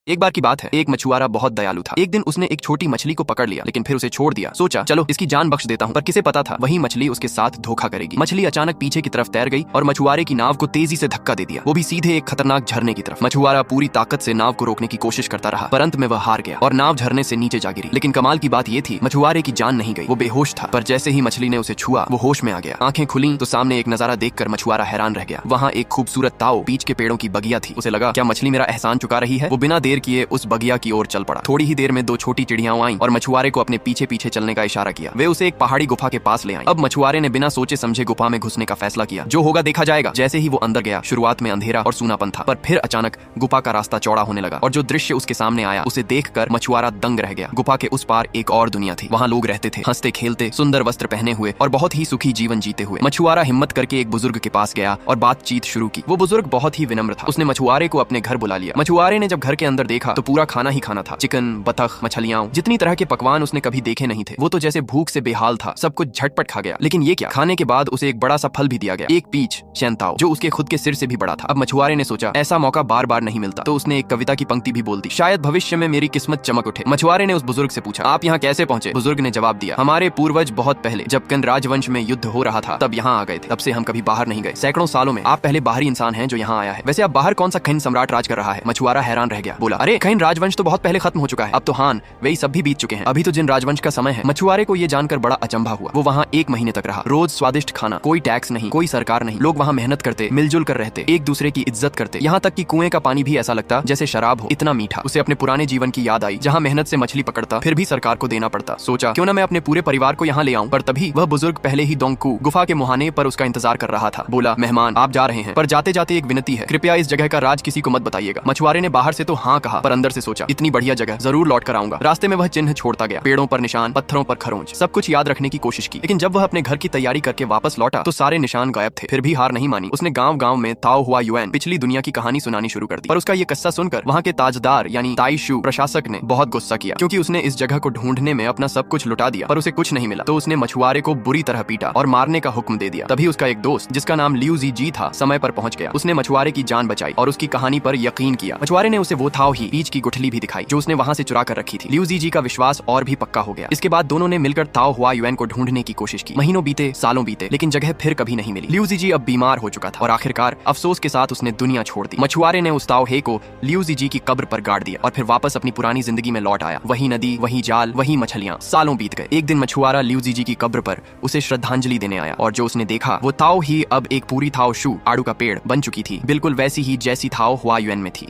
एक बार की बात है, एक मछुआरा बहुत दयालु था। एक दिन उसने एक छोटी मछली को पकड़ लिया, लेकिन फिर उसे छोड़ दिया। सोचा चलो इसकी जान बख्श देता हूँ, पर किसे पता था वही मछली उसके साथ धोखा करेगी। मछली अचानक पीछे की तरफ तैर गई और मछुआरे की नाव को तेजी से धक्का दे दिया, वो भी सीधे एक खतरनाक झरने की तरफ। मछुआरा पूरी ताकत से नाव को रोकने की कोशिश करता रहा, पर अंत में वह हार गया और नाव झरने से नीचे जा गिरी। लेकिन कमाल की बात ये थी, मछुआरे की जान नहीं गई, वो बेहोश था। पर जैसे ही मछली ने उसे छुआ, वो होश में आ गया। आंखें खुली तो सामने एक नजारा देखकर मछुआरा हैरान रह गया। वहाँ एक खूबसूरत ताओ बीच के पेड़ों की बगिया थी। उसे लगा क्या मछली मेरा एहसान चुका रही है। वो बिना देर किए उस बगिया की ओर चल पड़ा। थोड़ी ही देर में दो छोटी चिड़ियां आईं और मछुआरे को अपने पीछे पीछे चलने का इशारा किया। वे उसे एक पहाड़ी गुफा के पास ले आईं। अब मछुआरे ने बिना सोचे समझे गुफा में घुसने का फैसला किया। जो होगा देखा जाएगा। जैसे ही वो अंदर गया, शुरुआत में अंधेरा और सूनापन था, पर फिर अचानक गुफा का रास्ता चौड़ा होने लगा और जो दृश्य उसके सामने आया उसे देखकर मछुआरा दंग रह गया। गुफा के उस पार एक और दुनिया थी। वहाँ लोग रहते थे, हंसते खेलते, सुंदर वस्त्र पहने हुए और बहुत ही सुखी जीवन जीते हुए। मछुआरा हिम्मत करके एक बुजुर्ग के पास गया और बातचीत शुरू की। वो बुजुर्ग बहुत ही विनम्र था। उसने मछुआरे को अपने घर बुला लिया। मछुआरे ने जब घर के अंदर देखा तो पूरा खाना ही खाना था। चिकन, बतख, मछलियां, जितनी तरह के पकवान उसने कभी देखे नहीं थे। वो तो जैसे भूख से बेहाल था, सब कुछ झटपट खा गया। लेकिन ये क्या, खाने के बाद उसे एक बड़ा सा फल भी दिया गया, एक पीच शैनताओ, जो उसके खुद के सिर से भी बड़ा था। अब मछुआरे ने सोचा ऐसा मौका बार बार नहीं मिलता, तो उसने एक कविता की पंक्ति भी बोल दी, शायद भविष्य में मेरी किस्मत चमक उठे। मछुआरे ने उस बुजुर्ग से पूछा, आप यहाँ कैसे पहुंचे? बुजुर्ग ने जवाब दिया, हमारे पूर्वज बहुत पहले जब कंद राजवंश में युद्ध हो रहा था तब यहाँ आ गए थे। तब से हम कभी बाहर नहीं गए। सैकड़ों सालों में आप पहले बाहरी इंसान हैं जो यहाँ आया है। वैसे अब बाहर कौन सा खिन सम्राट राज कर रहा है? मछुआरा हैरान रह गया, बोला, अरे खिन राजवंश तो बहुत पहले खत्म हो चुका है। अब तो हान वही सब भी बीत चुके हैं। अभी तो जिन राजवंश का समय है। मछुआरे को ये जानकर बड़ा अचंभा हुआ। वो वहाँ 1 महीने तक रहा। रोज स्वादिष्ट खाना, कोई टैक्स नहीं, कोई सरकार नहीं। लोग वहाँ मेहनत करते, मिलजुल कर रहते, एक दूसरे की इज्जत करते। यहाँ तक कि कुएं का पानी भी ऐसा लगता जैसे शराब हो, इतना मीठा। उसे अपने पुराने जीवन की याद आई, जहाँ मेहनत से मछली पकड़ता, फिर भी सरकार को देना पड़ता। सोचा क्यों ना मैं अपने पूरे परिवार को यहाँ ले आऊं। पर तभी वह बुजुर्ग पहले ही दोंकू गुफा के मुहाने पर उसका इंतजार कर रहा था। बोला, मेहमान आप जा रहे हैं, पर जाते जाते एक विनती है, कृपया इस जगह का राज किसी को मत बताइएगा। मछुआरे ने बाहर से तो हाँ कहा, पर अंदर से सोचा इतनी बढ़िया जगह, जरूर लौट कर आऊंगा। रास्ते में वह चिन्ह छोड़ता गया, पेड़ों पर निशान, पत्थरों पर खरोंच, सब कुछ याद रखने की कोशिश की। लेकिन जब वह अपने घर की तैयारी करके वापस लौटा तो सारे निशान गायब थे। फिर भी हार नहीं मानी। उसने गाँव गाँव में ताओ हुआ युएन पिछली दुनिया की कहानी सुनानी शुरू कर दी। पर उसका ये किस्सा सुनकर वहाँ के ताजदार यानी ताइशु प्रशासक ने बहुत गुस्सा किया, क्योंकि उसने इस जगह को ढूंढने में अपना सब कुछ लुटा दिया, पर उसे कुछ नहीं मिला। तो उसने मछुआरे को बुरी तरह पीटा और मारने का हुक्म दे दिया। तभी उसका एक दोस्त जिसका नाम लियू जी था समय पर पहुंच गया। उसने मछुआरे की जान बचाई और उसकी कहानी पर यकीन किया। मछुआरे ने उसे वो थाव ही पीच की गुठली भी दिखाई जो उसने वहाँ से चुरा कर रखी थी। लियू जी का विश्वास और भी पक्का हो गया। इसके बाद दोनों ने मिलकर ताओ हुआ युएन को ढूंढने की कोशिश की। महीनों बीते, सालों बीते, लेकिन जगह फिर कभी नहीं मिली। लियू जी अब बीमार हो चुका था और आखिरकार अफसोस के साथ उसने दुनिया छोड़ दी। मछुआरे ने उस ताओ हे को लियू जी की कब्र पर गाड़ दिया और फिर वापस अपनी पुरानी जिंदगी में लौट आया। वही नदी, वही जाल, वही मछलियां। सालों बीत गए। एक दिन मछुआरा लियू जी की कब्र पर उसे श्रद्धांजलि देने आया और जो उसने देखा वो ताओ ही अब एक पूरी ताओ शू आड़ू का पेड़ बन चुकी थी, बिल्कुल वैसी ही जैसी ताओ हुआ युएन में थी।